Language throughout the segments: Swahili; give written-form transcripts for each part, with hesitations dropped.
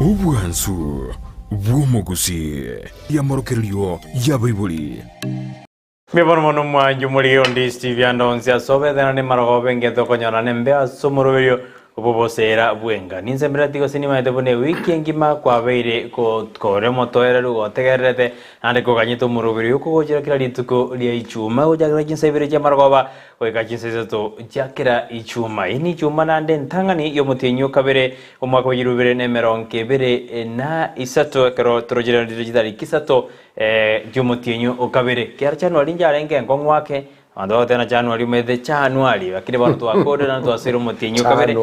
Ubwansu bw'omugusi yamorokerio ya Baibuli. Mibon mono mwanju muri ondi Steve Andonzi asobethana ni marogobe ngeto konyora nembe asumurubirio ubobosera bwenga ninzembera tigo sinima etebone wiki ngima kwabeire ko kore motoera rugo tegerete ande ko ganyito murubirio ko gojera kira lituko lia ichuma gojagira kinsebere je marogoba weka kinsezo jakira ichuma ini ichuma nande ntangani yo mutenyo kabere umwaka w'irubere nemeronke bere na isato kero trojera digital kisato jumutenyo okabere kyarchano alinjarenge ngongwake ando tena Januari mede Januari akire bantu akode na to asero mutinyo kabere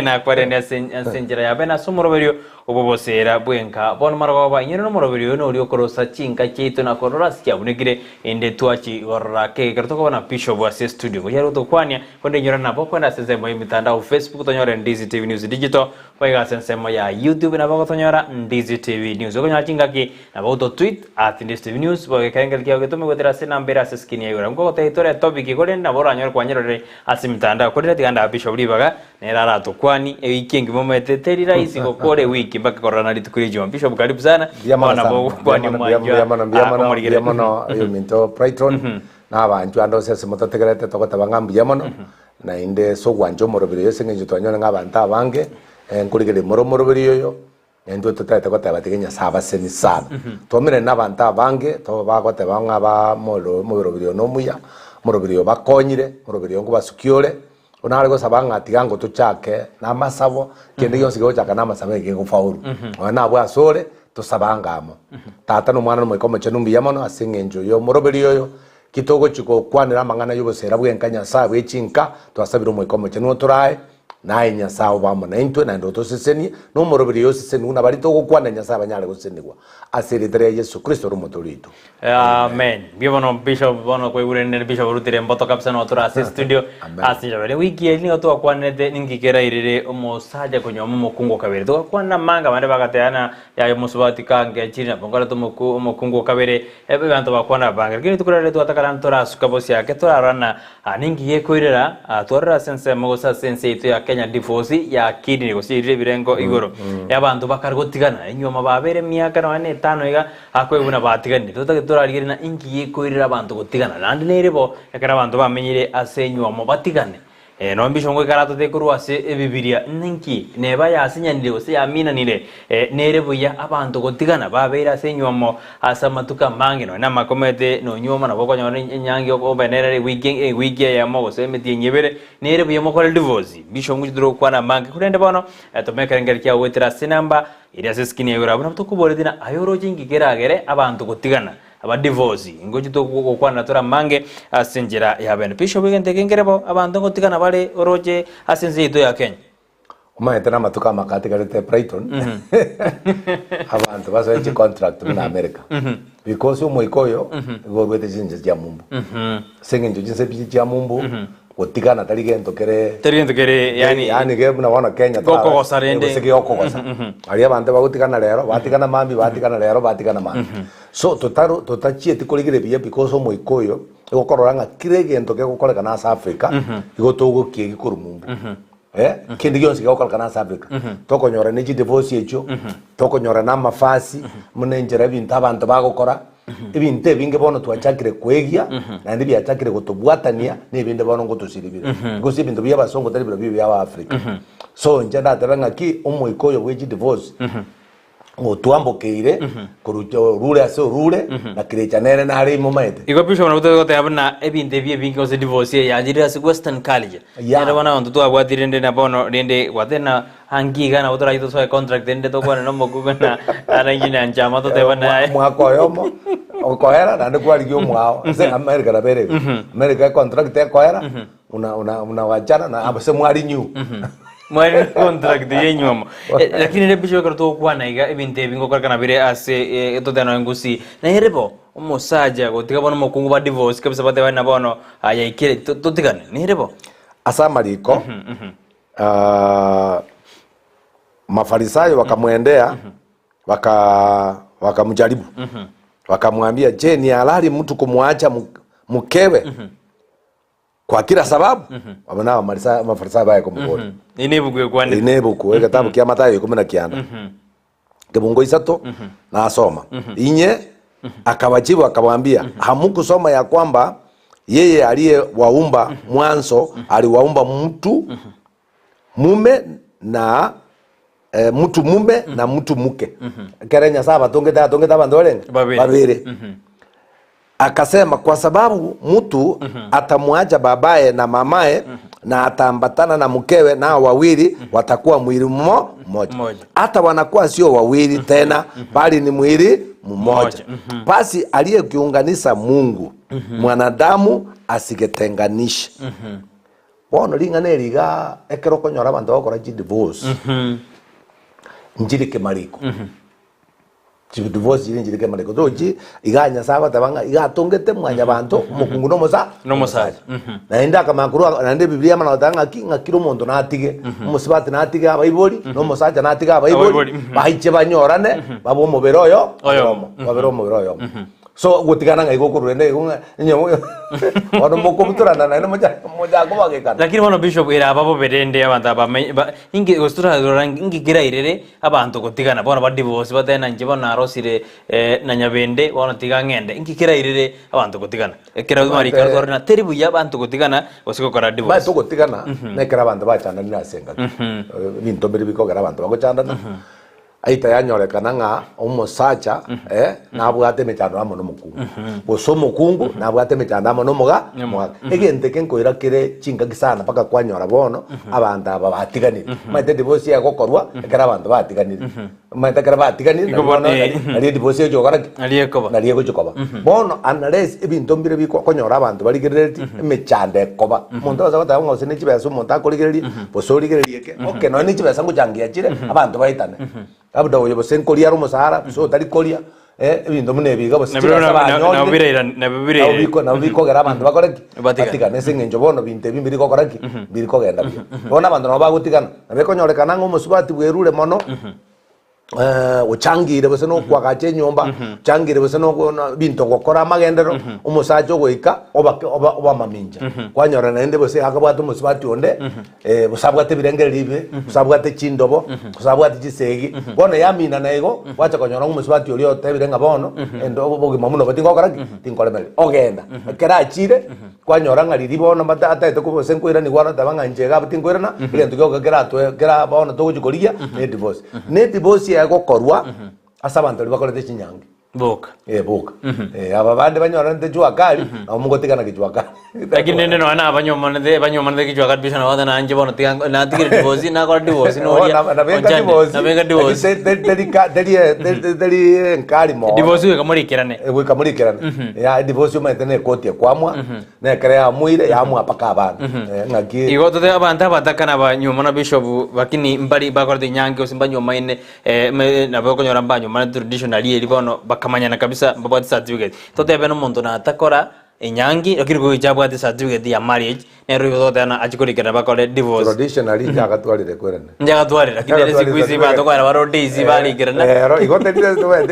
na kware ne senjera ya bena sumuroberio ubobosera bwenka bon margoba nyero no moroberio no rio korosa chinka cheito na korora skia bunigire inde tuachi gorra ke kerto ko na Bishop wa studio ko yaro to kwanya konde nyora na boko na sense mo mitandao Facebook to nyora Ndizi TV News Digital ko ga sense mo ya YouTube na boko to nyora Ndizi TV News ko nya chinga ki na boko tweet @Ndizi TV News bo ke kengel kiyo ke to me godera se nambera se skini yura ko te tore topic ko na bora nyora kwa nyora asimtandao ko tiganda Bishop libaga ne rara to kwani e weekend mo mete teri rais ko kore wiki mpaka corona litukuri juma Bishop karibu sana bana bo kwani mwana yo minto Brighton na abantu ando sese motategerete tokota bangambi yamono na inde so gwanjo morobiro sengenje twanyona ngabanta abange nkurigere morobiro yo endo totata kota bategenya saba seni sana tomere nabanta abange to bagote banga ba morobiro no muya morobiro bakonyire morobiro ngo basukiore onare go sabanga tigango tuchake na masabo kende yonse go chaka na masabo ke go faulu ona bwa sore to sabangamo tata no mwana no mwikomo chenumbi yamono asingenjo yo morobiro yo kitogo chiko kwanira mangana yobosera bwenkanya sabe chinka twasabira mwikomo chenu turae na nyasawo bamo na into na ndo seseni no morobiro seseni una bari to kwana nyasaba nyale gosenigwa asiritere Yesu Kristo rumotorito amen bibono Bishop bono ko urene Bishop rutire mboto kapsa no tura studio asinja bere wiki eli oto kwanete ningikera irire omosaja konyomo mokungo kabere to kwana manga bande bagateana ya musubati kange china bongora to mokungo kabere ebe bantu bakwana banga kiri tukurare to atakara tora sukabosi yake tora rana ningiye koirera tora sense mogosa sense itu ya Kenya divorce ya kidney ko sirire birengo igoro yabantu bakargotigana enyoma babere miaka na tano iga akwe buna batigani turarigire na ingiye koirira abantu gotigana nandi nerebo yakara abantu bamenyire asenywa mo batigane no mbishongo karato te kurwase ebibiria ninki neba yasinyanire ose yamina nire nerebo ya abantu gotigana babera asenywa mo asamatuka mangino na makomete no nyoma na boko nyone nyangi obenere weekend ya mo gose meti nyebere nerebo ya mo kol divorce bishongo duro kwana mangi kurende bono to mekerengeri kya wetera sinamba iri aseskini yura bana tukubore dina ayoroje ngigeragere abantu gotigana aba divorce ngoji to kwana tora mange asinjira ya bene Bishop wigende kengerebo abantu gotigana bale oroje asinzito ya Kenya umaete na matuka makati garete Brighton abantu basoje contract na America because umoikoyo gobete jinje ya mumbu sengenjo jinse biji ya mumbu gotigana tarigento kere yani ge muna Kenya goko gosarende sege goko gosa ari abantu bagutigana rero batigana mambi batigana rero batigana mambi so totachie tikurigire biye because omoikoyo igokororanga kiregento ke gukoreka na South Africa igotogo kiegi kurumumbu kindi gyonse gyokoreka na South Africa tokonyora ne divorce echo tokonyora na mafasi munenjera bintu abantu bagokora ibinte binge bono twachakire kwegia na ndi byachakire gutubwatania n'ibinde bono ngutusiribire gusi ibintu byabasongo tari biro byaba Africa so njenda taranga ki umuikoyo weji divorce otuambokeire kurujo rule aso rule na kirechanere na hari momaite iko Bishop na butote abana ebinde bye binge ose divorce ya jira se Western College ya bana onto to abwatirende na bono rende watena hangiga na utora ito so contract rende to kwana no mokugana arangina njama to te bana mwako yomo okoera na ndiko aligyo mwao se America na bere America contract ya koera una wachana na abase mwali nyu mwari contract yenyoma lakini le Bishop karto kwana iga ebinte bingo karkana bire ase to tano ngusi na herebo omosaja gotiga bono mokungu ba divorce kabisa bate bana bono ayikire to tigane ni herebo asamariko mafarisayo wakamwendea wakamjaribu wakamwambia je ni halali mtu kumwacha mkewe kwa kila sababu abana mafarisayo baye kumugora inebukuye kwande inebukuye katabu kya Mathayo 19 kibungo isato na asoma inye akawajibu akamwambia hamukusoma ya kwamba yeye aliyewaumba mwanzo aliwaumba mtu mume na mtu mume na mtu mke kerenya saba tongeta bandole babiri akasema kwa sababu mtu atamwacha babaye na mamaye na ataambatana na mkewe, nao wawili watakuwa mwili mmoja. Hata wanakuwa sio wawili tena bali ni mwili mmoja. Basi aliyekiunganisha Mungu mwanadamu asiketenganishe. Bono lingane liga ekero konyora bantu bakora divorce njiri kemariko divorce njiri kemariko doji iganya saba tabanga igatongete mwanya bantu mukungu no musaja na enda kama kuru na ndi biblia mana tanga ngakiro mondo natige musibati natige abayiboli no musaja natige abayiboli bahiche banyorane babo muberoyo babero muberoyo so gutigana ngai gokurwende nyo ono mokobuturana na moja kubagekana. Lakini bono bishop era babo berende abantu aba ingi gostura ingi gira irere abantu gutigana bono ba divorce batena nje bono arosire na nyabende bono tigangende ingi gira irere abantu gutigana ekera mari karkorna teribu ya abantu gutigana osiko kora divorce ba to gutigana nekera abantu bachana ni asenga binto biri bikogera abantu bagochanda aita yanyorekana nga umusacha nabwate mechando amo no mukungu boso mukungu nabwate mechando amo no muga egente kenkoira kire chinga kisana paka kwanyora bono abantu aba batiganire maite divorce ya gokorwa ekera abantu batiganire maite kera batiganire ali divorce yo gara ali gokoba bono anales ebinto mbire biko konyora abantu barigireti mechande koba muntu bazabata ngose ne chibeso muntu akorigireri boso rigireri eke okay no ni chibeso ngujangia chire abantu baitane abda oyo bosenkolia rumusara so tari kolia ebintu munebiga bositira na biko gara abantu bakoreki batika nesengenjo bono binte bimbiri kokoreki biri kogenda bona abantu no bagutikana nabeko nyorekana ngo musubati bwerure mono uchangire bose no kwagache nyumba changire bose no binto gukora magendero umusajo goika oba maminja kwanyora nende bose akabwatu musibati onde busabwate birengere libe busabwate chindobo busabwate chisegi bono yamina nego wacha konyora musibati oli otebirenga bono endo bogi mamuno batingo koraki tinkolemele ogenda kera achire kwanyora ngari libono mata atete ko bose nkoira ni gwana tabanga njega batingoira na bintu gyo kera bono to gukoriya ne divorce ya gokorwa asabantu bakorete chinyange boka boka aba bande banyora nte jwa kali na mugotikana kijwa kali lakini nende no ana banyoma nde kijwa kali bisha na wadana anje bono tiga na tigire divorce na ko divorce no ya na venga divorce deli nkali mo divorce kamurikirane kamurikirane ya divorce maitene kotie kwamwa na krea muire ya mu apaka abantu ngaki igoto te abantu abatakana banyoma na bishop bakini mbali bakorete nyange osimbanyoma ine na bako nyora mbanyo mana traditional iri bono bakamanyana kabisa babati certificate tote beno muntu na atakora enyangi lakini ko ijabwate certificate ya marriage nero yote ana achikorikana bakole divorce traditionally jagatwarire kwerene jagatwarire lakini siku hizi bado kwa barode hizi bali kirana ero igote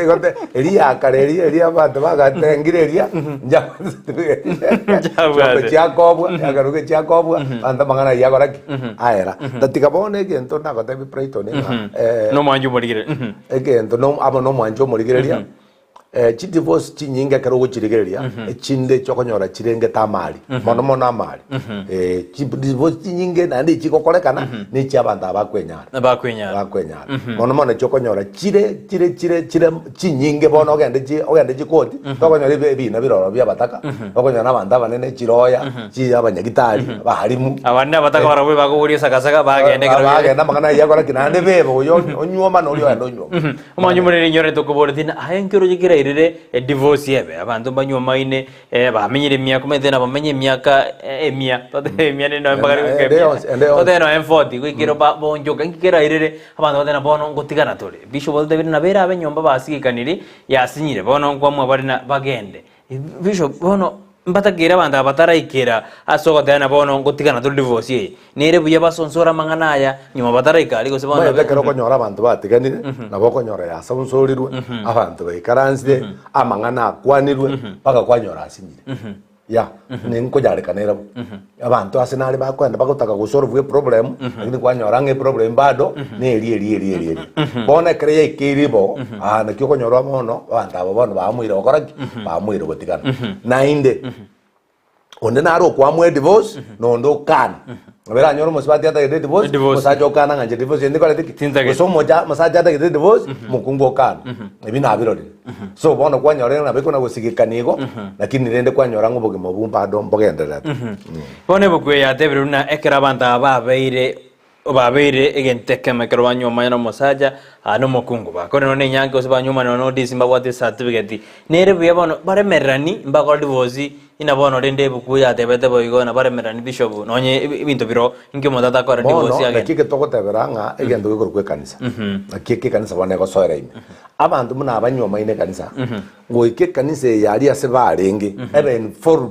igote elia kareri elia bado bagatengireria jabatwe chakobwa yagaruke chakobwa anda mangana yagoraki aera tatika bone gento na gote bi Brighton no manju morigire egento no abo no manju morigireria chi divorce chi nyinga kero guchirigereria chinde chokonyora chirenge tamali mono amali chi divorce chi nyinge na ndi chikokorekana ni chi abantu abakwenyara mono chokonyora chire chi nyinge bono ogende chi koti tokonyora ibina biroro bya bataka tokonyora abantu abanene chiroya chi abanyagitari baharimu abana bataka barabwe baguri sakasaka bagende kero bagenda magana yakora kinande bebo yo onyoma no lyo andonyo umanyu muri nyore tokubortina ayenkero jikira divorce yebe abantu banyoma ine bamenyire myaka methena bamenye myaka emia tote emia ne no mbagari tote no M40 kwikiro bonjoka ngikera irere abantu batena bono ngotigana tole bishop bote bina bera abenyomba basigikanire yasinyire bono ngwamwe barina bagende bishop bono mbatagira abantu abataraikira asoko tena bono ngotigana tole divorce ye nere buya basonsora manganaya nyuma bataraika aliko se bono bekero konyora abantu batiganire nabo konyora ya sabunsorirwe abantu baikaranzire amangana akwanirwe paka kwanyora asinyire ya ninko jare kanera abantu asenali bakwenda bakutaka gusolve problem lakini kwanyora nge problem bado ne eri bona kreye kiribo na kyoko nyora mono abantu abo bono bamwire okoraki bamwire botigana nainde onde naro kwamwe divorce nondo kana abera nyoro musibati ata gede divorce musajo kana nganje divorce ndi kale tiki so moja musaja ata gede divorce mukungo kana ibi na birori so bono kwanyora na biko na gusigikanigo lakini rende kwanyora ngo boge mobumba do mbogendera bone bukwe ya tebru na ekera banta babeire egenteke mekero banyoma na musaja ano mukungu bakore none nyange ose banyoma no disimba wate certificate nere byabono baremerani mbakora divorce ina bono rende bukwe ya tebete boyigona baremerani bishop nonye ibintu biro inge motata kora divorce yage kike toko teberanga egendo gikoro kwe kanisa kike kanisa bone go soira ime abantu muna abanyoma ine kanisa ngo ike kanisa yari ase barenge even for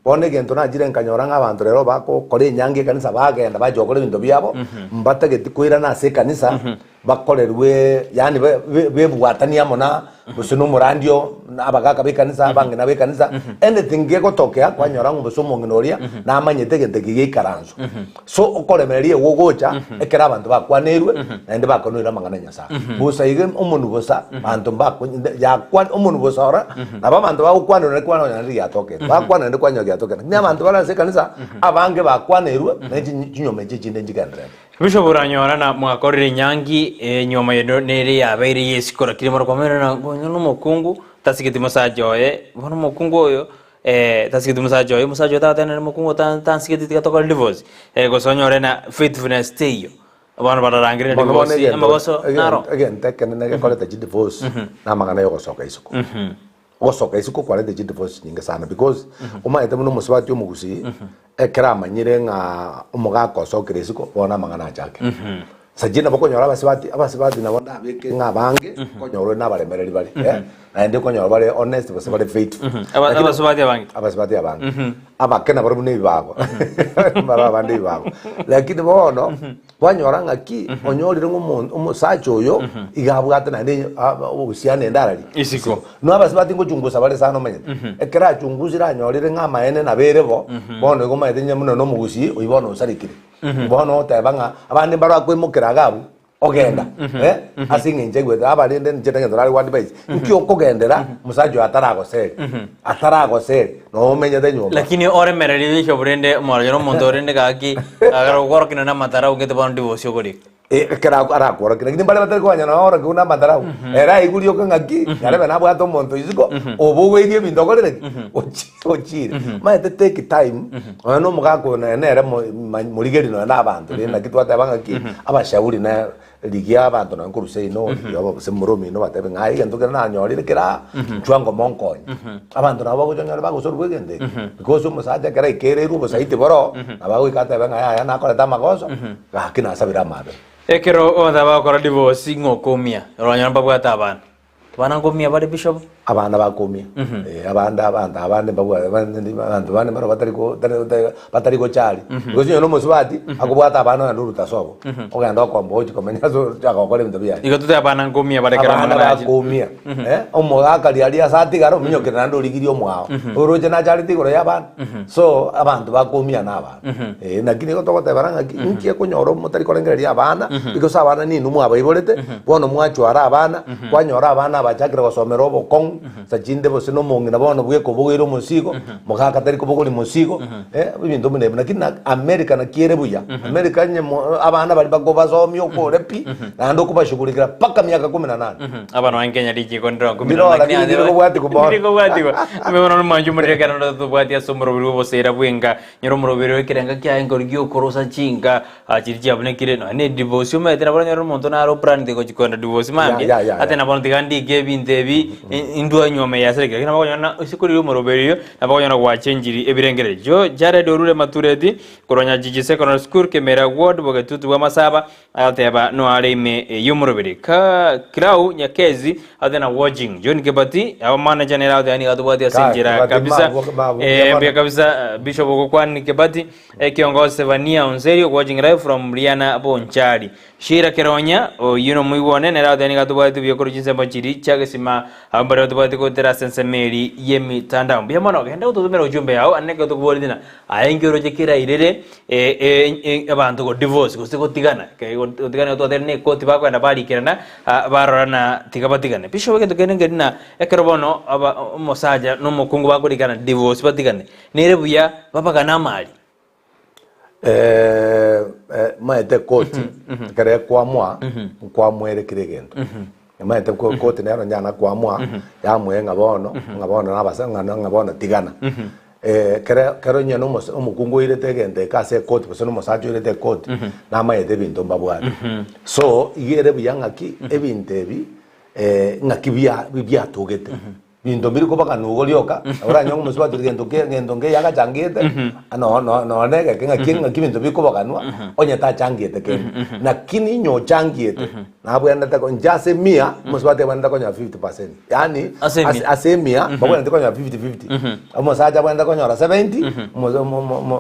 bone gento na jire nkanyoranga abantu rero bako kore nyange kanisa bagenda bajokore bintu byabo mbatageti kwira na ase kanisa bakorerwe yani bebwatania mona busino murandio abagaka bekanisa bangena bekanisa anything geko tokea kwanyora ngo busomo nginoria na amanyete gete gikaranzo so okoremererie wogocha ekera abantu bakwanerwe na ndi bakonera mangana nyasa busa ige umuntu busa abantu bako yakwa umuntu busa ora na babantu bakwanera kwanona ndi yatoke bakwanera ndi kwanyoga yatoke ni abantu bala se kanisa abange bakwanerwe na kinyome kikinde njigandira Bishop uranyora na mwakorire nyangi nyoma yeno nere yabaire yesikora kiri mara kwamera na no mukungu tasikiti musajoye bono mukungu oyo tasikiti musajoye tata na mukungu tansikiti tikatoka divorce gosonyore na faithfulness teyo bono bararangire divorce amagoso naro again tekene na kole ta divorce na magana yo gosoka isuko gosoka isuko kwale de divorce nyinga sana because uma ete muno muswati omugusi ekera manyire nga umugako sokere isuko bona magana chake sajina bokonyora abasibati na bonda beke nga bange konyoro na baremereri bali na ndi konyoro bali honest bali faithful abasibati abange abakena bari bune bibabo bara bandi bibabo lakini bono banyora ngaki onyorire ngumuntu umusacho oyo igabwate na ndi ubusiane ndarali isiko no abasibati ngo chungusa bali sana menye ekera chunguzira nyorire nga maene na berebo bono ngo maete nyamuno no mugusi uyibono usarikire bono tabanga abandi barwa kwimukira gabu ogenda asinge njegwe abalinde njete ngendara wandi base nkyo kogendera musajo atarago se no menye de nyoma lakini ore mereri bisho burende morero mondorende gaki agaro gorkina na matara ugete bono divorce kuri kera ara kora kina ngini bale batari kwanya na ora kuna matara era iguri ngaki yale bana bwa to monto iziko obogwe die bindogorere ochire ma take time no mugako na era murigeri no na abantu na kitu atabanga ki abashauri na ligia abantu na nkuruse ino yabo se muromi no batabe ngai gento kana nyorire kera chwango monkonye abantu nabo bojonyara bagusoro kwegende because umusaja kera ikere rubo saite boro abago ikata banga ya na kora tamagoso gakina sabira mabe ekero onda bakora divorce ngokomia rwanyara babwata abana ngomia bari bishop abana bakomia abandi babwa abantu bane mara batari ko chali gozi no muswati akubwata abana na nuru tasobo oganda kwa mboji komenya zo akakole mtabia igotute abana ngomia barekera mana bakomia omoga ali asati garo minyo kena ndo ligirio mwao oroje na chali tigoro yabana so abantu bakomia naba nakini gotogote baranga nkie kunyoro mutari kolengeria abana because abana ni numu abayibolete bono mwachwara abana kwanyora abana bachakira gosomera obokong sajinde bosino mongi na bono bweko bogero musigo mugaka tari kubogori musigo ibintu mune nakini America na kiere buya America nye abana bali bagoba zomi okorepi na ndo kubashugurikira paka miaka 18 abana wankenya liki kondro ndiro bwati kubora mebona no manju muri kana ndo bwati asomro biri bosera bwenga nyoro murobero kirenga kya ngorgyo korosa chinga achirji abune kireno ne divorce ma etena bora nyoro monto na ro plan de ko chikonda divorce ma atena bono tigandi gebintebi indwa nyome yasereka kina bakonyana usikuriro murobero nabakonyana kwa chenjiri ebirengere jo jare dorure maturedi koronya jiji secondary school kemera ward bogetutu bwa masaba ateba no areme yumurobere ka Kirau Nyakezi atena watching John Kebati aba manager general yani atubati asinjira kabisa mbia kabisa Bishop Okokwani Kebati kiongozi Sevania Onserio watching live from Riana Bonchari Shira Keronya yuno muigone nera deni gatubati byokuru chinsembo chiri chagesima ambara gatubati kotera sensemeri yemi tanda mbya mono genda ututumira ujumbe yao aneke tukubori dina ayengero jekira irere abantu go divorce gusiko tigana ke tigana to terne ko tiba kwenda bali kirana barona tigabatigane bisho wege tukene ngedina ekerobono aba mosaja no mukungu bakurikana divorce batigane nere buya babagana mali maete koti kare kwa mwere kirigendo maete koti nero nyana kwa mwa ya mwe ngabono nabasanga ngabono tigana kero nyano umukungu ile tegende kase koti bosono mosajo ile te koti na maete bintu mbabwari so igere buyangaki ebintebi ngaki bya tugete bintu biri kuba kanugo lyoka ora nyongo muswa ngendo nge yaga changete no nege kinga bintu biri kuba kanwa onye ta changete ke na kini nyo changete na bwenda ta konjase 100 muswa te bwenda konya 50%, yani ase 100 bwenda konya 50-50 musaja bwenda konya 70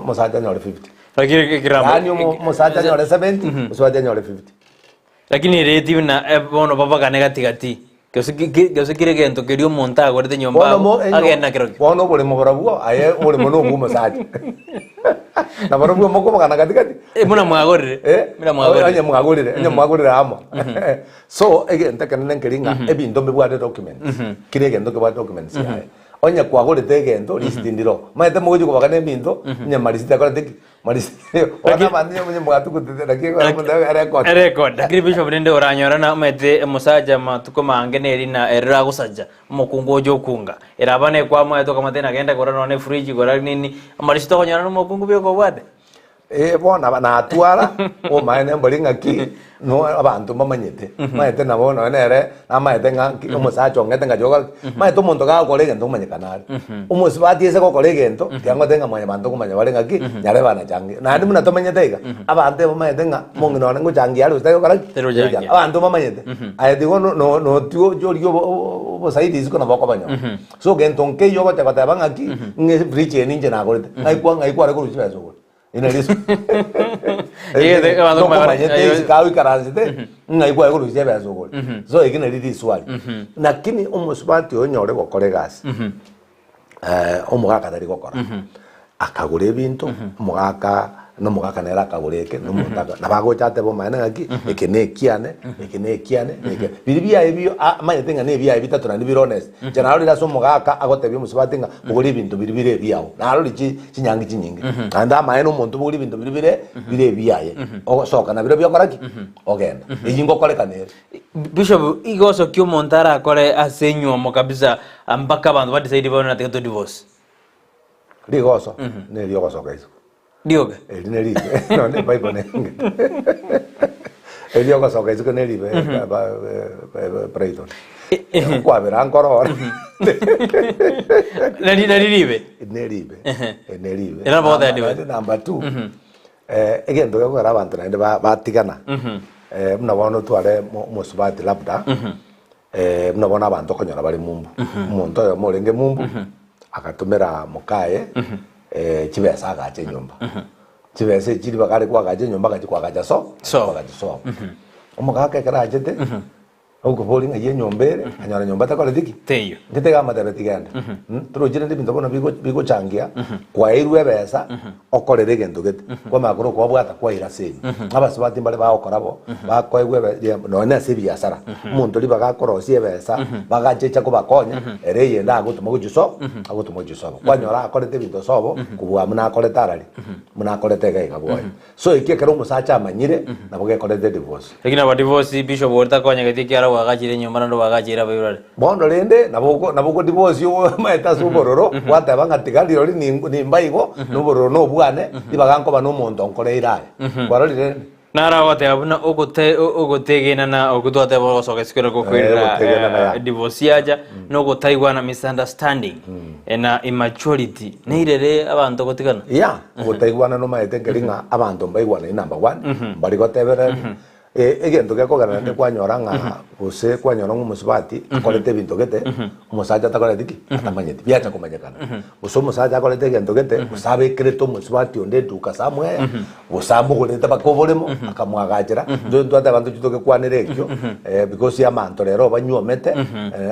musaja nyore 50 lakini kiramba yani musaja nyore 70 muswa te nyore 50 lakini reti na bono baba kanega tigati Kyo kire gento kerio monta gorete nyomba agenda kiro bono bole mogorabuo aye bole mono bumo saje na barabuo moko bakana katikati muna mwagorire anya mwagorire amo so egenta kanene nkeringa ebindo mbebwate documents kire gento ke bwa documents yae onya kwagorete gento listindiro maete mogoji kubakana ebinto nya marisita korete marisita ona bandi munye mwatu kutete kigo record lakini bishop nende oranyora na mete musaja matuko mangeneri na era gusaja mukungu jo kunga era bane kwa mweto kama tena genda korana ne fridge gora nini marisita konyara no mukungu byo ko bwate bona na atwara o maene mbolinga ki no abantu mamanyete maete na bona nere na maete nga umusacho ngete nga joga maete umuntu ga kolege ndo manyekanari umusibati ese ko kolege ndo kyango tenga manya bantu kumanya balenga ki nyare bana changi na ndi muna tomanyete ga abantu maete nga mongi no ngo changi yalo stayo kala abantu mamanyete aye digo no tio jorio bo saidi isiko na bako banyo so gento nke yogo te kota banga ki nge bridge ninje na gorete ngai kwa ko ruchi baso inaliso de no komanyete kawi karanzite ngaikwa ko ruchi baso gol so ikina lidi swali lakini umusubati onyore gokore gasi omugaka tari gokora akagure ebintu omugaka no mugaka nera akagureke no mutaka nabagochate bo maana ngaki ekenekiane biribia ebyo amanyetenga ne bya ebitatu na birones general ira so mugaka agotebye musibatinga buguri ibintu biribire byao naro lichi kinyangi kinyingi anda maana umuntu buguri ibintu biribire byaye ogosoka na biro byokoraki ogenda iyingo korekanere bishop igoso kyo montara akore asenyo mo kabisa ambaka bantu ba decide bona to divorce ligoso ne ligoso kaiso Dioga. Neri. No, ne pai pone. Dioga so che su neri preito. Qua vera ancora ora. Neribe. Neribe. E la volta di number 2. Again do go avanti ne va tigana. Mna wono tu ale mo subati labda. Mna wona abantu konyora bali mumbu. Umuntu yo molenge mumbu. Akatumira mukae. Chibesa agache nyumba chibese chiri bakari kwa agache nyumba gachi kwa agacha so omugaka kera ajete uko bolinga ye nyombere anyara nyumba takole diki teyo ngitega matera tiganda turujire ndi bintu bona bigo changia kwa irwe besa okorere gento gete kwa makuru kwa bwata kwa iraseni abasubati mbale baokorabo bakoegwe no na sibi asara umuntu libaga korosie besa bagachecha ko bakonya ereye nda gutuma gujuso agutuma gujuso kwa nyora akorete bintu sobo kubwa muna akoreta arari muna akorete gaiga boy so ikekero musacha amanyire naboge korete divorce lakini aba divorce bishop orta konya gete kiara wagachire nyumba ndo wagachira bayurare bono lende nabuko divorce yo maeta subororo wata bangatigali rori ni mbaigo no bororo no bwane ibaganko bano muntu onkore iraye barori lende nara wate abuna ogotegena na ogutwate boso kesikero ko kwira divorce aja no gutaigwa na misunderstanding na immaturity neirere abantu gotigana gutaigwa na no maete ngeringa abantu mbaigwa na number 1 bari gotebera egento gekogana ne kwanyoranga ose kwanyora ng'omusubati akorete ebinto gete omosacha atakorete ki atamanyeti biacha komanyekana ose omosacha akorete egento gete osabekirete omusubati onde eduka samweya osambogorete bakoboremo akamwagachera ntwate abanto chitogekwanera ekio because ya manto rero banyuomete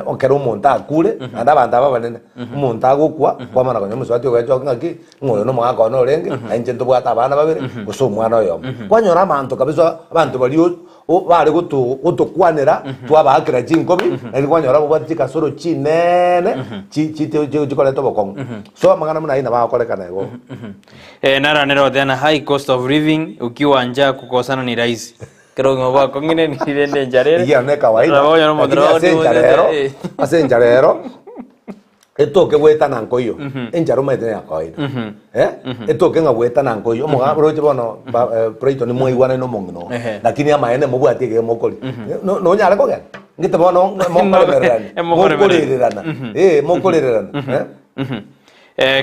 okera omonto akure anda abanto aba banene omonto agokwa kwamana konya omusubati ogachoka ng'aki ng'oyo nomogaka ono orenge nainche ntobwate abana babere ose omwana oyomo kwanyora amanto kabisa abanto bario bari gutokwanira twabakira chinkobi nari kwanyora bubati chikasoro chinene chikoreta bokongo so amangana muna ina bakorekana ego naranero tena high cost of living ukiwa njaa kukosana ni rahisi kero ngoba kongine ni rende njarere iya ne kawaida asenjarero etoke gweta nankoyo enjaro maite ya kawaida etoke nga gweta nankoyo roche bono Brighton mwaigwana no mongno lakini amaene mubwati ge mokoli no nyale kogen ngite bono mokolererana mokolererana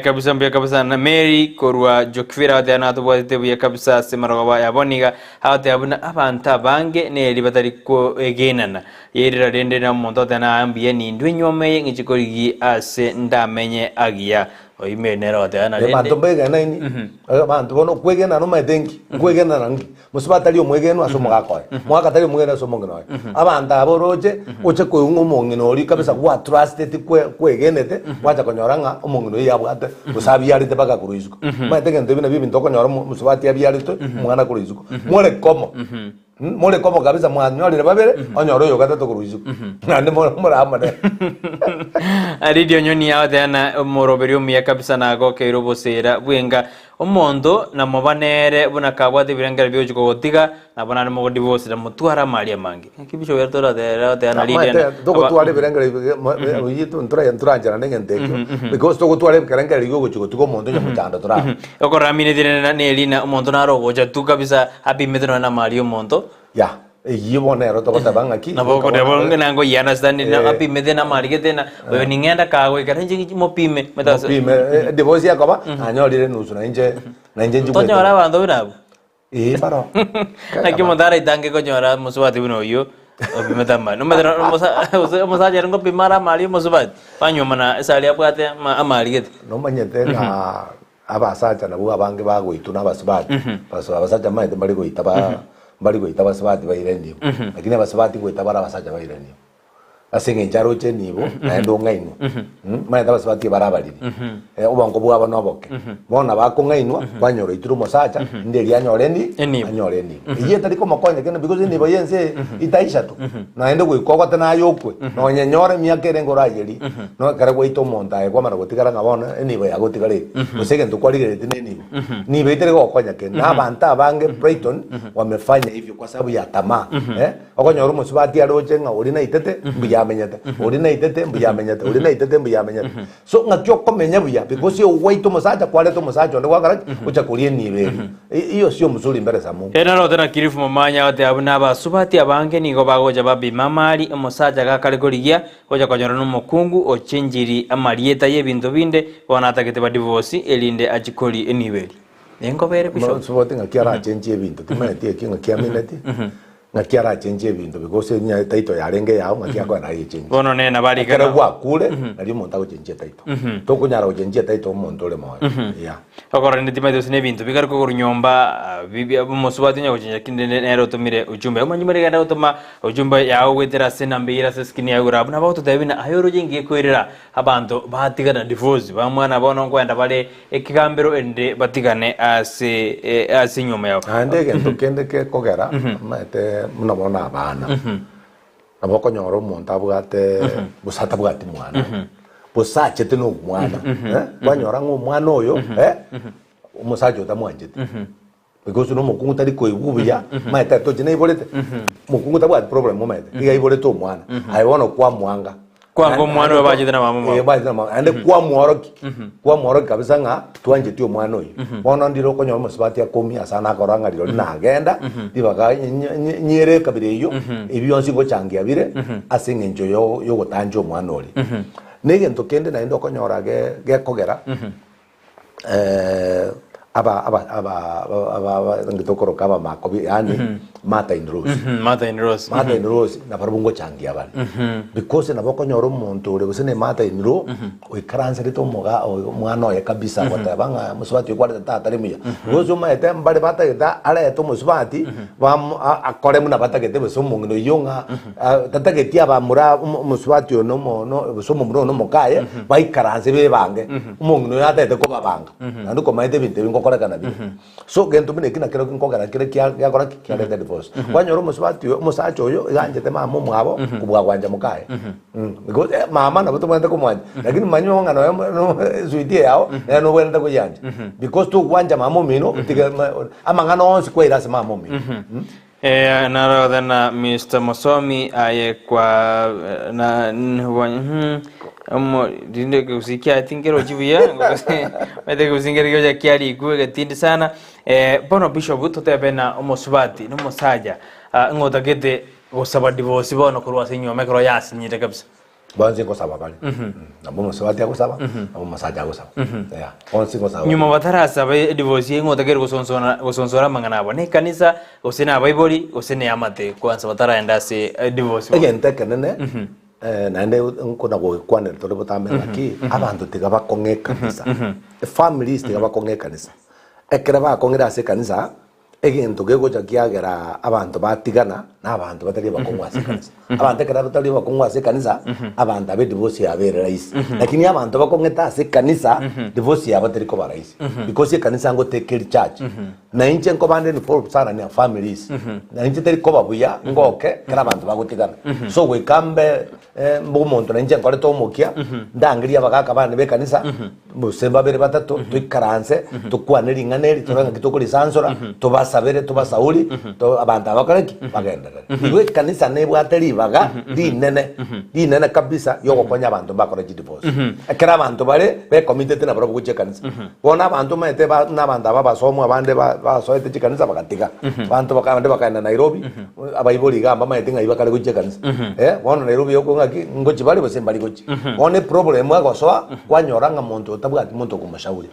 kabisa mbia kabisa na Mary korwa jokfira hati ana tubwate buya kabisa semarwa yaboniga hati abuna abanta bange ne libatari ko egenana yerira rende na monto tana ambie ni ndwenyome ngichikorigi ase ndamenye agia oime nero tana rende bantu mbega naini bantu bono kwegena no maitengi kwegena nangi musibatali omwegeno asomogakoe mwakatali omwegeno asomongeno abanta aboroje oche ko ngomongeno ori kabisa kwa trusted kwegenete wacha konyoranga omongeno yabwate usabiyarite baka kuruizuko maitengi ndebina bibi ndokonyora musibati yabiyarite mwana kuruizuko mwore komo kabisa mwanyorire babere onyoro yo gatatu kuruizuko nande moramane aridio nyoni yawe tana moroberio miya kabisa nago keirobosera bwenga omondo na mobanere buna kabwate birengera byojuko gotiga nabona mo divorce na mutwara maria mangi kibisho yertora tana lidia dogo tware birengera yitu nturanja na ngentekyo because dogo tware birengera yogo juko tuko mondo nyamuchanda tora okoramine direna ne elina omondo naro goja tu kabisa happy metro na mario mondo ya yibone ero toko tabanga ki naboko debonga nango yana standi na api medena marigete na we ningenda kawe karenje mopime metasa mopime divorce yakoba anyorire nusu na nje tonyora bando binabo baro nakimondara itange konyora musubati buno yo obimetama no medera mosa jerengo pimara mali musubati panyoma na sali abwate amarigete no manyete na abasacha na buga bange bagwitu na basubati abasacha maite bali goita basubati bairendio lakini basubati goita bara basacha bairendio asinge ncharoche nibo naendo ngaino maite basubati barabariri ubango bwabo noboke bona bakongainwa banyoro ituru mosacha ndeli anyorendi iye tari ko makonya kene because nibo yense itaisha tu naendo goikogota na yokwe no nyenyore miakere ngorayeri no kare goito monta kwa mara gotigara ngabona nibo ya gotigare usege ntukwalire nibo itere gokonya kene na banta bange Brighton wamefanya hivyo kwa sababu ya tamaa okonyoro musubati aroche ngauri na itete mbiyamenyete uri na itete mbiyamenyete so ngakyo komenya buya because yo waito musacha kwale to musacha ndo kwakara ucha kulie niberi iyo sio mzuri mbere za Mungu era tena kirifu mamanya wate abuna basubati abange nigo bagoja babi mamali musacha gakale korigia koja konyora no mukungu ochenjiri amarieta yebintu binde bona atakete ba divorce elinde achikoli eniberi nengo bere bisho musubati ngakiara chenji ebintu timaneti ekinga kiameneti ngakiara chenji ebintu because nya taito yarenge yao ngakiako na chenji bono ne na bari kana kwa kule nali monta ko chenji taito to kunyara chenji taito monto le moyo ya okora ndi timaito sine bintu bikari ko nyomba bibi musubati nya kuchenja kinde nero tumire ujumbe umanyimire ganda utuma ujumbe yawo wetera sena mbira seskini ya urabu na bato tabina ayoro jengi kwirira abantu batigana divorce bamwana bono kwenda bale ekigambero ende batigane ase nyoma yao ande gento kende ke kogera mate munabona abana naboko nyoro umuntu abwate busata bwati mwana busache teno mwana banyora ng'umwana oyo umusaje utamwanjete because no mukungu tari ko ibubuya maita to jine ibolete mukungu tabwati problem mo maita iga ibolete omwana ayibona kwa mwanga kwa mwana baje na mama baje na mama ande kwa mworoki kabisa nga twanje tyo mwana oyo bona ndiro ko nyoma sibati akomi asana koranga liro nagenda dibaga nyere kabire iyo ibiyonsi ngo changia bire asinge njo yo gotanjo mwana oli nege ntokende na ndo konyora ge kogera aba ngitokoro kaba makobi yani Martha in Rose. Martha in Rose. Martha in Rose na parabungo changia bali. Because na boko nyoro muntu ule kusene Martha in Rose oikaranse rito moga mwana oye kabisa kwata banga muswati kwa tata limuya. Gozo maete mbale bata geta ala eto muswati akore muna bata gete besomo ngino yonga tata getia ba mura muswati ono no besomo muro no mokaye baikaranse be bange umungino yata ete ko babanga. Nandu ko maete binte ngokora kana bi. So gento mine kina kero ngokora kire kya kora kya divorce. Kwanyoro muswati musacho yo ganje tema mwabo kubwa kwanja mukaye. Because mama na buto mwenda kumwanja. Lakini manyo ngano no suitie yao no wenda ko yanje. Because tu kwanja mama mino amangano onsi kwa irase mama mino. Naro dana Mr. Musomi aye kwa na dinde kusikia tingero jibia mede kusingira kyo kiari kuwe tindi sana bono bishop tote na omosubati no mosaja ngota gete gosaba divorce bono kurwa sinyo mekro yasinyite kabisa Bonzi ko saba bali. Na bomo swati ko saba, abo masaja ko saba. Ya. Bonzi ko saba. Nyuma batarasa ba divorce ngota gere gosonsora mangana bone kanisa osena bible osene amate kwanza bataraenda se divorce. Agente kanene nande nkona go kwane tole botamela ki abantu tigaba konge kanisa. Families tigaba konge kanisa. Ekera ba kongera se kanisa egento gego jakiagera abantu batigana n'abantu batari bakongwa se kanisa. Abantu ekera batari bakongwa se kanisa abantu abe divorce yabere rais. Lakini abantu bakongeta se kanisa divorce yabatari ko barais. Because kanisa ngo take care church. Na inche ngo bande ni for sana ni families. Na inche tari ko babuya ngoke kera abantu bagutigana. So we kambe mbumuntu na inche ngore to mukia ndangiriya bagaka bane be kanisa musemba bere batatu twikaranse tukwaneri nganeri turanga kitokuri sansora tubasabere tubasauli to abantu abakareki bagenda. Iwe kanisa ne bwateri baga dinene kabisa yoko konya abantu bakora divorce. Ekera abantu bare be committed na bro kuche kanisa. Bona abantu mete ba n'abantu ababasomo abande basoete kanisa bagatika. Abantu bakabande bakana Nairobi abayiboli gamba mete ngai bakare kuche kanisa. Bona Nairobi yoko ngaki ngochi bali bose mbali gochi. One problem agosoa kwanyoranga muntu tabwati muntu kumashauri.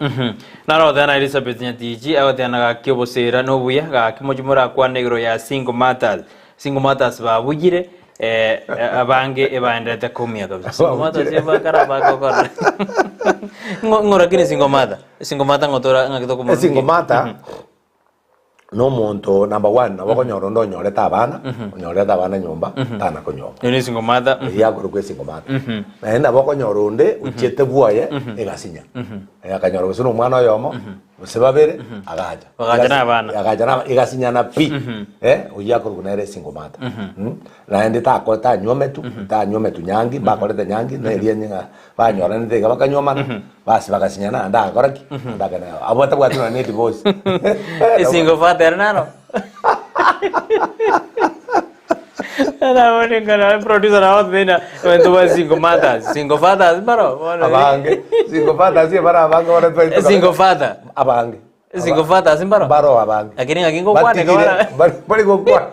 Naro dana Elizabeth Nyatiji awatana ga kyobosera no buya ga kimojumura kwa negro ya single matters babugire abange ebaendete kumia kabisa single matters ebakara bakokora ngora kine single matter ngotora ngakito kumia single matter no muntu number 1 nabako nyorondo nyoreta abana nyumba tana konyomba ni single matter ya gurugwe single matter na nabako nyoronde uchete buaye egasinya akanyoro gusuno mwana yomo usebabere agaja na egasinya na pi uyako kunere single matter na ende ta kota nyometu nyangi bakorete nyangi na elienga banyora nde bakanyoma basi bagasinya na nda koraki ndagana abota bwatu na net boss single father nano na wone kana producer awat dena wentu wa single father baro abange single father si bara abange ora single father abange single father simbaro baro abange akini ngakingo kwane kawala bari go kwa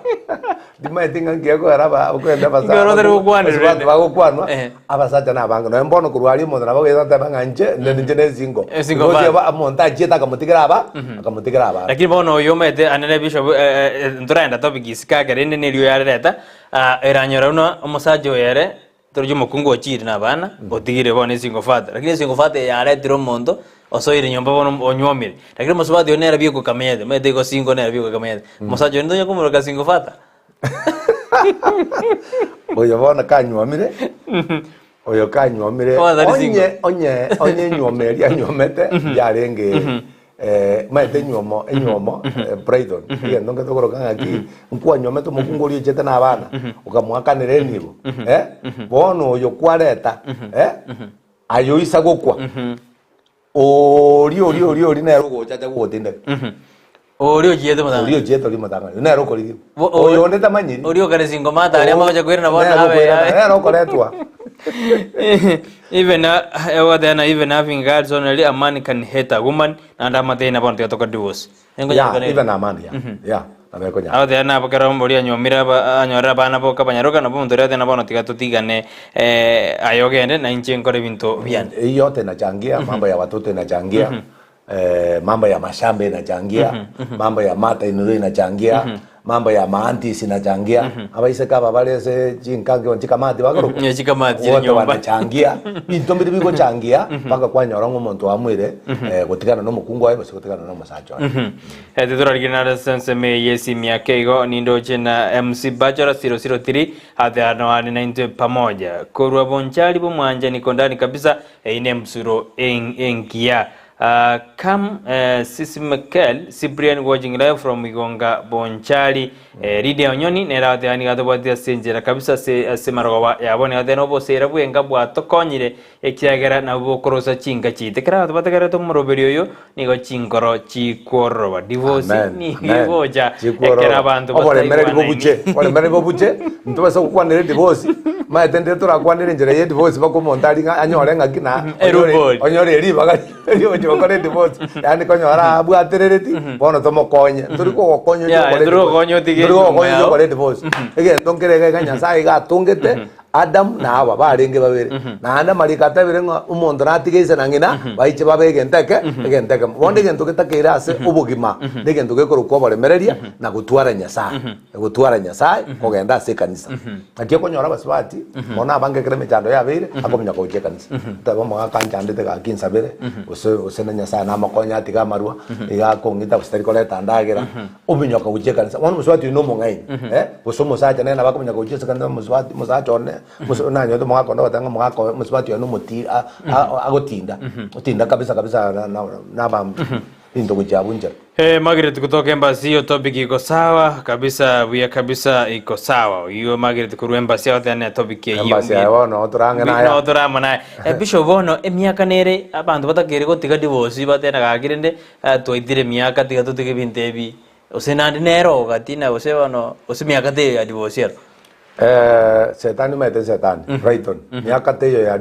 dima tinga ngeko araba ukwenda basa ngoro dero kwane rende bago kwanwa abasaja na abange no mbono kurwali mo na bago yata banganje ndene single ngo ba monta jeta kamutikira aba lakini bono yomete anene bishop nduraenda topic isikaka rende nilio yareta eranyora uno omusajo yere torjo mukungu ochiri na bana otigire bone single father lakini single father yaretiro mondo osoire nyomba bono onyomire lakini musubadi onera biyo kamede mede go single nera biyo kamede musajo ndo nyakumuro ka single father oyo bona kanyomire oyo kanyomire onye nyomeri anyomete yarenge maete enyomo Brighton iyo ndonge tokoro kangaki nkwa nyometo mukungoli chete na bana ukamwakanire nibo bono oyo kwareta ayo isa gokwa ori na rogo chacha gotinde orio jieto matanga na rogo ligi oyo ndeta manyiri orio kare single matter ali amaja kwira na bona na rogo letwa even having guards only a man can hate a woman and a man na bonto to divorce even a man amekonya awo na bakara mbori anyomira anyora bana boka banyaroka na bondo rete na bono tigatigane ayogende na inche nkore bintu bian yote inachangia mambo ya watoto inachangia mambo ya mashamba inachangia mambo ya mata inuro inachangia mambo ya maanti sinachangia abaise kaba bale se jinkange onchikamati bagaruko chikamati wote wanachangia bintu mbiri biko changia paka kwanyora umuntu wamwire gutigana no mukungu wae bose gutigana no musacho turarigina sense me yesi miakeigo nindo chena MC Bachelor 003 athano ani 90 pamoja korwa bonchali bomwanja niko ndani kabisa ine msuro engia Kam Sisi Mikel Cyprian watching live from Igonga Bonchali Ridia Onyoni nera athani gatobwatia senjera kabisa se maroba yabone atheno bosera bwenga bwatokonyire ekiagera na bokorosa chinga chitekera batagera to moroberio yo nigo chinkoro chikworoba divorce ni boja ekera bantu ole mere bobuche ntobasa kukwanire divorce maetende turakwanire njera ye divorce bakomontari anyore ngakina onyore riba bakore divorce yani konyora abwaterereti bono tomokonye turi ko konyo yo kore divorce ege tonkerega kanyasa igatungete Adam na aba barenge babere na anda marikata birenga umuntu natigeze nangina baiche babege nteke bonde gento ketakira ase ubugima ndegento gekoro ko baremereria na gutwara nyasaye kogenda ase kanisa akiye konyora baswati bona abange kreme chando ya bere akomnya ko je kanisa tabo mga kanjandete ka kinsabere ose na nyasaye na makonya atiga marua iga kongita bustari ko leta ndagera ubinya ko je kanisa bona muswati no mongai bosomo sacha na bakomnya ko je kanisa muswati musachone nanyo to mwako ndo batanga mwako musibati yo muti agotinda utinda kabisa na ba indo kujabunja Margaret kutoka embassy hiyo topic iko sawa kabisa buya kabisa iko sawa hiyo Margaret ku embassy yote na topic hiyo embassy yawo no turange nayo no turama nayo bisho bono emyaka nere abantu batakere gotiga divorce batena gakirende twaitire myaka tiga tutige bintebi usenandi nero gatina usebano usemyaka te ya divorce setani mete setani Brighton miaka teyo ya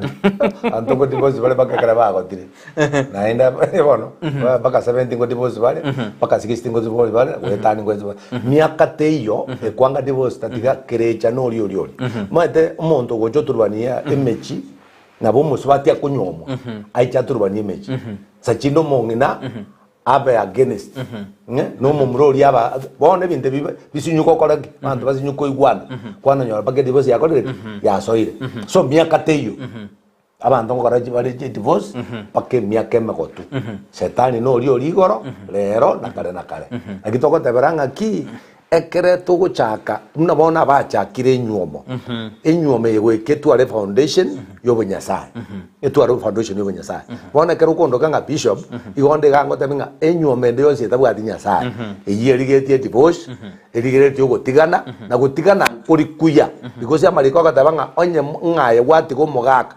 antongo divorce vale baka kraba agotire naenda bono baka 70 ngo divorce vale baka 60 ngo divorce vale wetani ngo divorce miaka teyo ekwanga divorce tatiga kerecha no oli mate umuntu gojo turbania emechi nabo muswati akunyomo aicha turbania emechi sachino mongina abe against no mumrori aba bone binte bisinyuko koragi bantu basinyuko igwana kwana nyora bage divorce yakorire ya soire so miaka teyo abantu ngoraji bari divorce pake miaka megotu setani no ori igoro lero nakare agitoko teberanga ki ekere tuguchaka mnabona bachakire enyuomo enyuomo yegweketware foundation yobunyasai etware foundation yobunyasai bona kero kondoka nga bishop igonde gango teminga enyuomo ndio sietabu adinyasai eyerigetie divorce erigetie ugotigana na gutigana kuri kuya because amariko gatabanga onye ngaye gwatigo mugaka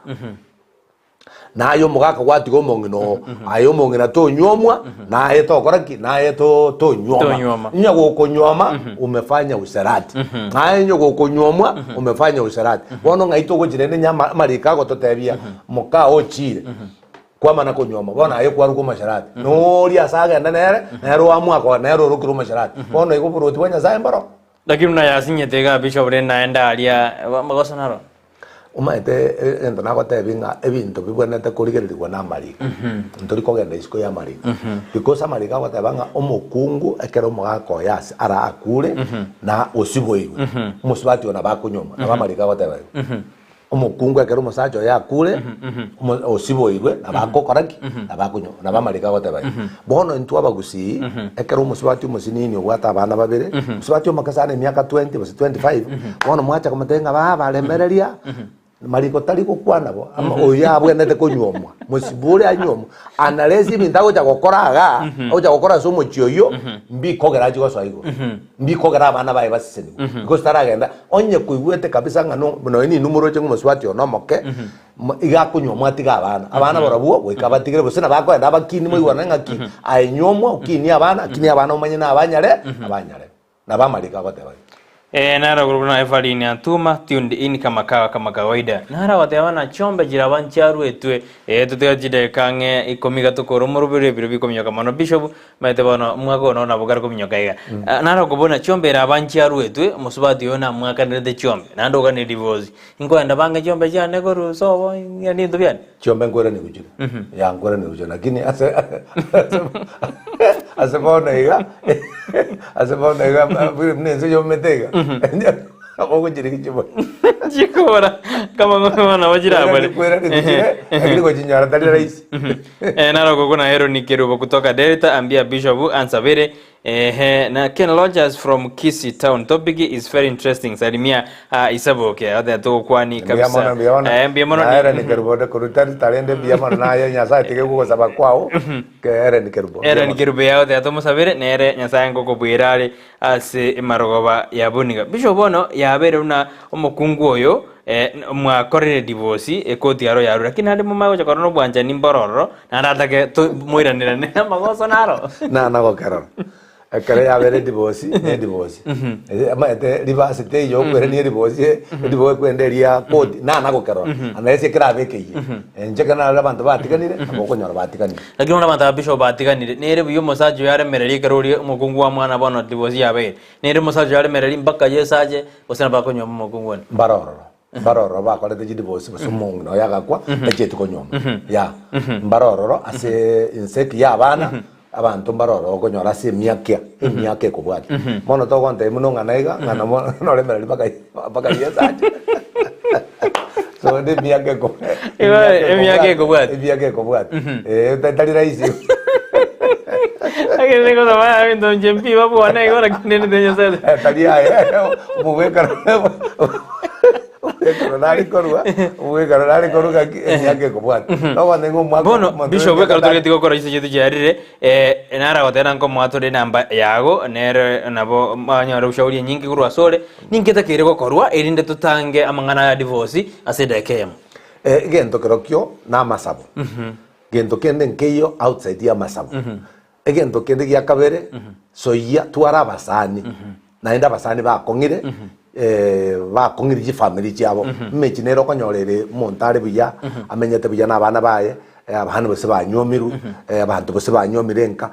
na ayo mugaka gwatigo mongino ayo mongina to nyomwa na ayo koraki na ayo to nyoma nyago konyoma umefanya usarati na ayo nyago konyomwa umefanya usarati bono ngaito gojirene nyama marika go totebia muka ochire kwa mana konyoma bona ayo kwaru ko masharati no ri asaga ndanere nero amwa ko nero rukuru masharati bono iko buroti wanya zaimbaro lakini na yasinyetega bishop rena enda alia magosonaro umaete ento nako tebinga ebinto bibonete kurigerirwa na marika ntori kogenda isiko ya marika because marika watebanga omukungu ekero mugako yasi ara akure na osiboirwe musibati ona bakunyoma na marika wateba omukungu ekero musacho ya akure osiboirwe na bakokoraki na bakunyoma na marika wateba bono ntu abagusi ekero musibati musinini ogwata abana babere musibati omakasane miaka 20 basi 25 bono mwacha kumatenga baba lemereria mariko taliko kwanabo ama oyabwe nete konyomwa musibure anyomwa analezi bintago cha gokoraga o cha gokora somo chioyo mbi kogera jigo swaigo mbi kogera abana bae basiseni because taragenda onye kuigwete kabisa ngano no ni numero chengo muswati ono moke iga kunyomwa tiga abana barabuo wikabatigire bose nabako enda bakini moigwana ngaki ainyomwa ukini abana umanye na abanyare na bamarika bateba nara guruguna efarini atuma tuned in kama kawaida nara watewana chombe jirabancharu etwe tutejide kange ikomiga tukoro murubire biro bikomyoka mano bishop mate bano mwago no nabugara komyoka iga nara kubona chombe rabancharu etwe musubati yona mwaka ndete chombe nando gane divorce ingo enda bange chombe jane goru so yani ndobyane chombe ngora ni kujira ya ngora ni kujira lakini ase asebona iga mnenzo yometega abo kujiri kichibo chikora kama ngona wajira bale akili kwa chinyara tali rais naro kuna hero ni Kerubo kutoka Delta ambia Bishop Ansabere na Ken Rogers from Kisii town. Topic is very interesting. Salimia Isaboke ade to kwani kabisa biamono era ni Kerubo de kurutari talende biamono na ya nyasa tike ko saba kwao ke era ni Kerubo ya ade to musabere nere nyasa ngoko bwirare ase marogoba ya buniga Bishop bono ya bere una omukungu oyo mwakorere divorce ekoti yaro yaru lakini andi mumago chakoro no bwanja ni mbororo na ndatake muiranira ne magoso naro na go keroro ekere ya bere divorce ne divorce ama ete reverse te yo kwere ni divorce kwenderia koti na go keroro ana ese kira bekeye enje kana abantu batikanire aboko nyora batikanire lakini ona bantu Bishop batikanire nere biyo musaje yare mereri karori umukungu wa mwana bono divorce yabe nere musaje yare mereri mbaka yesaje osana bakonyo umukungu mbaroro bakorete divorce musumungu no yagakwa echetu konyoma ya mbaroro ase inseki yabana abantu mbaroro konyora ase emyake kubwati mono to konte muno nganaiga ngana mono no lemereri baka yesaje so de myake ko emyake kubwati tali raisi Aquele negócio vai então jempi va buona agora que nem tenho certeza. Tali muwe nari korua emyake kubwati no wanengo mwako bono Bishop wekaro tiko kora ise jetu jarire enara gotera nko mwatore namba yago nere nabo manyara ushauri nyingi kurwa sore ningeta kire gokorwa erinde tutange amangana ya divorce aseda kemo gento kerokyo na masabo gento kende nkeyo outside ya masabo egento kende gya kabere soya twara basani naenda basani bakongire bakongire ji family cyabo mekinero konyorere montare buya amenyete buya nabana baye abantu bose banyomiru abantu bose banyomirenka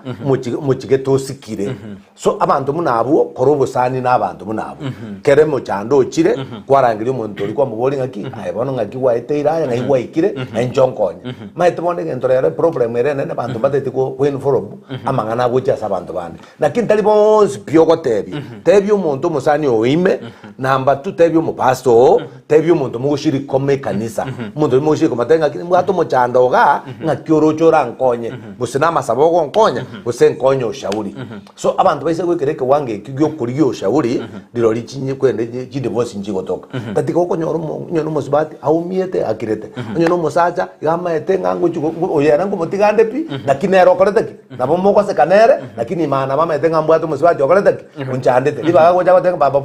mukige tosikire so abantu munabo korobosani n'abantu munabo kere mu cyando kire kwarangira umuntu uri kwa mubori ngaki ayibona ngaki waiteira ngai waikire enjonkonye maite bonde ngentorere problem ere nene abantu batete ko uniform amangana bucha sabantu bande lakini tali bonse byoko tebi umuntu musani oime namba tu tebi mu pastor tebi umuntu mugushiri kome kanisa umuntu mugushiri komatenga kini mwato mu cyando ga ngakyorochora nkonye busina masaboko nkonya busenkonye ushauri so abantu baise kwekereke wange kigyo kuriyo ushauri liro lichinye kwende divorce njigo toka tatiko ko nyoro musibati aumiete akirete nyono musacha gama ete ngangu chuko oyera ngo mutigande pi lakini ero koreteki nabo moko se kanere lakini mana mama ete ngambu atu musibati okoreteki unchandete liba go jago tenga baba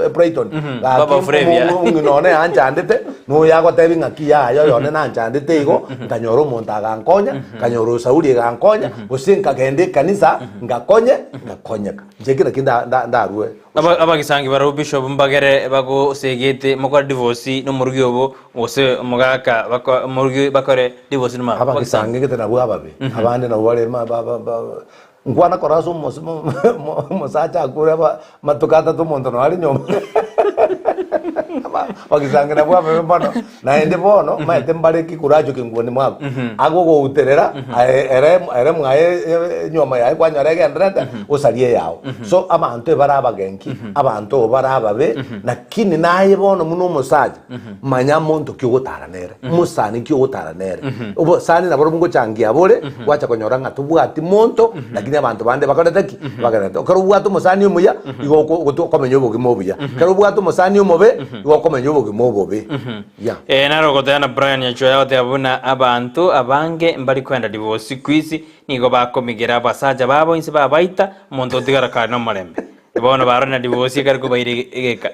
Brighton baba Frevia none anchandete no yago tebi ngakia yo yone na anchandete igo kanyoro montaga nkonya kanyoro sauri ga nkonya businka gende kanisa ngakonyeka njekira kinda ndarue aba gisangi baro Bishop mbagere bago segete moko divorce no murugyobo ose mugaka murugyo bakore divorce no aba gisangi gete nabo ababe abande nabo bale ngwana koraso mosacha akura matukata to montono ali nyoma pagisanga nabo ababe bono naende bono maete mbare kikurajo kingwoni mwako agogo uterera ere mwaye nyoma yae kwanyara gendrete usalie yao so abantu baraba genki abantu baraba be nakini naye bono muno musaje manya muntu kyogotara nere musani kyogotara nere ubo sani nabo mungo changia bore wacha konyora ngatubwati muntu lakini abantu bande bakoreteki bakarete karubwatu musani umuya igo komenyo bogimobuya karubwatu musani umube igo komenyo bogimobobe ya naro gotana Brian yacho yote abuna abantu abange mbali kwenda divorce kwisi nigo bakomigira basaja babo inse babaita muntu tigara kana marembe bono barona divorce kariko bayire egeka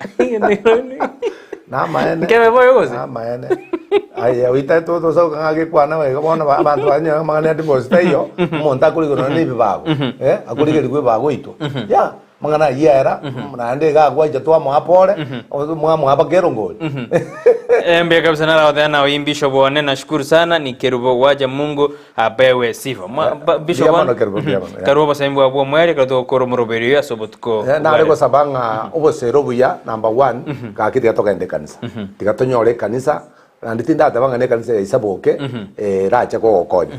na maene kebe boyo gose na maene aya wita todo so kangage kwana we bona abantu banya mangane divorce tayo monta kuri gono ni bibago akuri ke gwe bago ito ya mangana yera nande ga gwa jatwa mo apore mo abagero ngol mbia kabisa na rawa na Bishop wane nashukuru sana ni Kerubo waje Mungu apewe sifa Bishop wane Kerubo basembo abo mwere kato koro moroberio ya sobotko na rego sabanga obosero buya number 1 ka kiti gatoka ende kanisa tigatonyore kanisa nandi tinda tabanga kanisa ya isaboke racha ko gokonya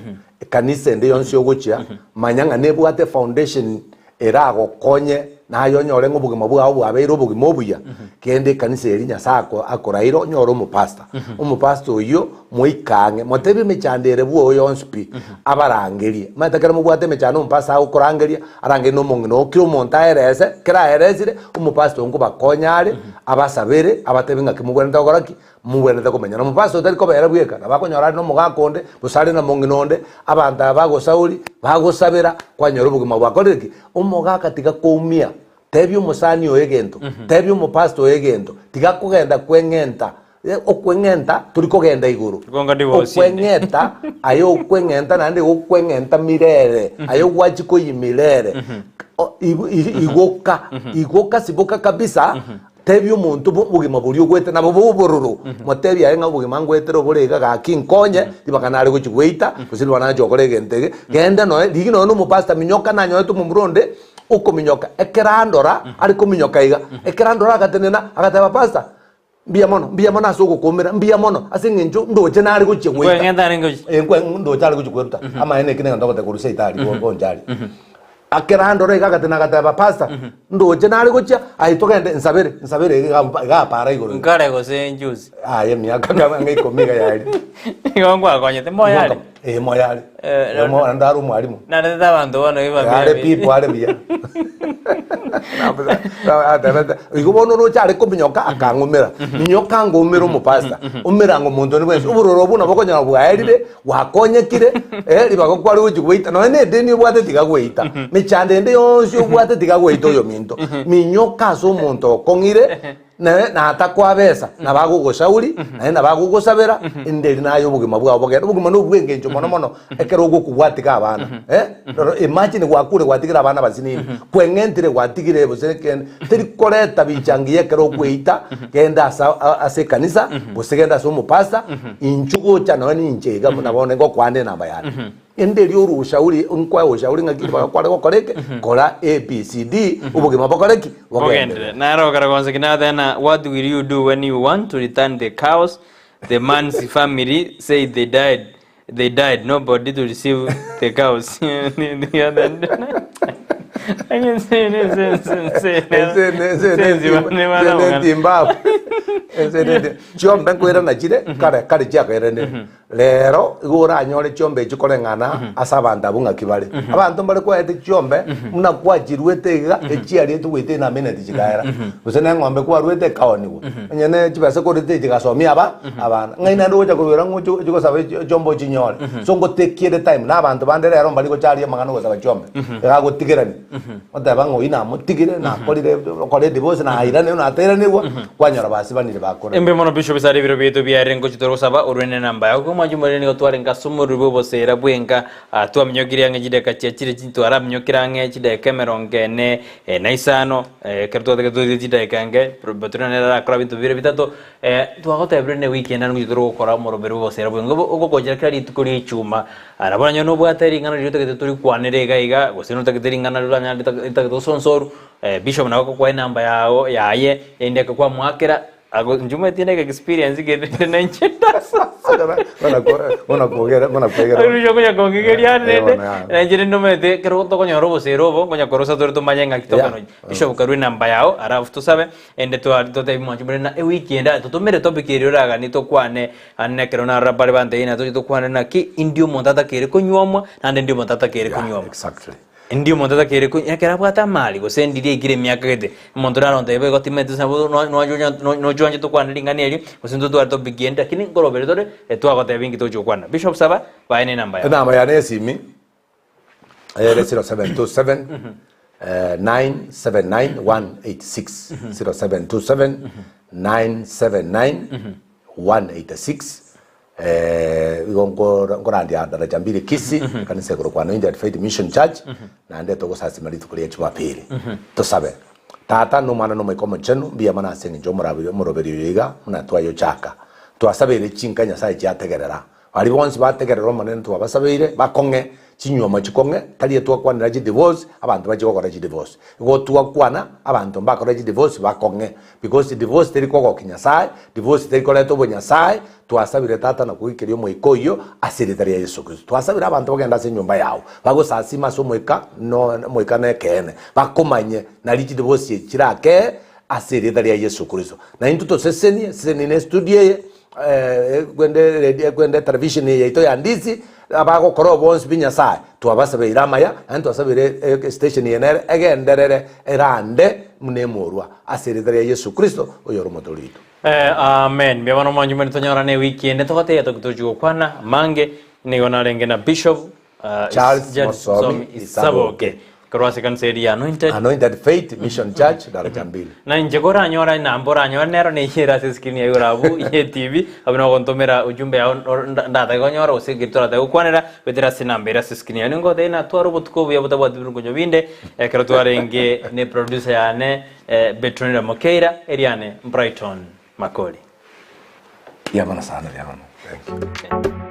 kanisa ndi yonse yoguchia manyanga nebwate foundation era gokonye nayo nyore ngobugima bwawo bwabeiro bugima obuya kende kanisa erinya sako akorairo nyoro umupastor uyo moikange motebi mechandere bwo yonspi abarangerie matakara mubwate mechano umupastor akorangeria arange no mongino kiro montaerese kira eresire umupastor ngo bakonyare abasabere abatebi ngakimugwenda goraki mugwenda komenya no umupastor tari kobera bweka abakonyora no mugakonde busare na monginonde abanda bagosauri bagosabera kwanyoro bugima bwakoreki umugaka tiga kumia tebi umusani oyegento tebi umupastor oyegento tiga kugenda kwengenta okwengenta turi kugenda iguru okwengenta ayo okwengenta nandi okwengenta mirere ayo gwachi koyimirere igoka siboka kabisa tebi umuntu bugima buri ogwete nabo bubururu motebi ayenga bugima ngwetero burega ga kinkonye dibakanare guchigweita kusiri wana jokore gentege genda no digino no mupasta minyoka nanyo tu mumronde uko minyoka ekerandora ari ko minyoka iga ekerandora agatenena agataba pasta mbia mono asoko komera mbia mono asinginjo ndoje nari guchigweita kwengenda ngoji ndoje ari guchigweita ama ene kinenga ndokote kuruse itali bonjali akerandora igagatena gataba pasta ndoje nari gucha ahitogende nsabere ga para igoro ngare go senjuzi ye myaka ngai komiga yali ngongwa konyete moyali moyali mo ndaru mwalimu na nda bantu bano biba ale pipo ale bia igobona no cyari ko minyoka akangumira minyoka ngumira umupasta umira ngo muntu ni wese uburoro buna bokonya bwaerire wakonyekire libago kwari ujigweita no ne deni bwate tigagweita michande ndi yonse bwate tigagweita yo minto minyoka so muntu okongire na atakwabesa nabagugushauri na bagugusabera inderi nayo bugima bwabo bogera bugima no bwengenjo mono ekero gukugwatika abana imagine gwakure gwatikira abana bazinini kwengentire gwatikire boseken teri koreta bichangiye kero kweita genda ase kanisa bosegenda so mupasta inchugo cyane ni inchega munabone ngo kwande namba yana inderi urushauri unkwa ushauri ngakiri bakware gokoreke kora ABCD ubugima bokoreki bogende naro karagonse kinadena. What will you do when you want to return the cows? The man's family say they died. Nobody to receive the cows. Chombe kwera na jire kare chaka erene lero igora nyore chombe chikorengana asabanda bunga kibale abantu bale kwa ete chombe muna kwa jirwete ga echiari etu wete na minute chikaera usene ngombe kwa rwete kaoniwo nyene chibase ko rete chigasomi abana ngaina ndo cha kubera ngucho chikosabe chombo chinyore so ngo tekire time na abantu bande lero mbali ko chari magano ko saba chombe ga gutigirani otaba ngo ina mutigire na kolire divorce na irane na terane kwa nyora basi banire bakora embe mono bisho bisari biro bito biarengo chitoro saba urene namba yako majumare ngo tware ngasumu rubo bosera bwenga atwa myogiri yange jideka chachire chinto ara myokiranga chideka merongene naisano kerto de do jideka nge batrone ra kra bito biro bitato twagote ebrene weekend ngo chitoro gukora moro biro bosera bwenga ugo kojera kari tukuri chuma arabona nyono bwateri ngana rito ke turi kwanere gaiga gosino takiteri ngana rulanya itaketo sonsoru bishop nako kwa namba yao yaye ende kwa mwakera ago njume tiene que experience que na ncheta ona kogera yo konya kongeria nende na jere no mete kero to konya robo se robo konya korosa to manyanga kitokono bishop karu namba yao arafu to sabe ende to te mo njume na weekend to mere topic ero raga ni to kwane anne kero na rabare bande ina to kwane na ki indio montata kere konyuomwa na ndio montata kere konyuomwa exactly ndio montata kere yakera bwata mali go sendi igire myaka gete montona ronde be gotimete sabo no jonje to kwana lingani eli usindo to to bigenda kini ngorobere tore etwa gote bingi to jokwana bishop saba baine namba ya nesimi 0727 979 186 0727 979 186 ngorandi adaraja mbili kisi kanisa kwa India Faith Mission Church na nde to sasa mali tukulie chumapili to sabe tata no mana no mekomo chenu bia mana sengi jo moroberi yiga na twayo chaka to asabere chinkanya sai chategerera ari bonsi bategerera manene to abasabere bakonge chinyoma chikonge tali twakwanira chi divorce abantu bachikokora chi divorce go twakwana abantu mbakora chi divorce bakonge because divorce teri koko kinyasaye divorce teri koleto bonyasaye twasabire tata na kuikerio moikoyo asiritari ya Yesu Kristo twasabire abantu bagenda se nyumba yawo bago sasima so moika no moika ne kene bakomanye na lichi divorce chirake asiritari ya Yesu Kristo na intuto seseni ne studio gwende television yeito ya ndizi abago koro bonse binyasaye twabasabire iramaya and twasabire station yenere egenderere erande mnemorwa asiritari ya Yesu Kristo oyoro motolito. Amen. Biabano manju meni tonyora ne weekend tokote ya tokutojugo kwana mange nigona renge na Bishop Charles Mosomi Isaboke. Korwase kanseri ya Anointed Faith Mission Church daraja 2. Na njegora nyora na mbora nyora nero ne hira seskini ya urabu ye TV abino kontomera ujumbe ya ndata gonyora usigitora ta ukwanera betera sinambera seskini ya ngo dena twaro butko ya butabwa kunyo binde kero twarenge ne producer ya ne Betronira Mokeira Eriane Brighton Makoli. Yamana sana yamana. Thank you.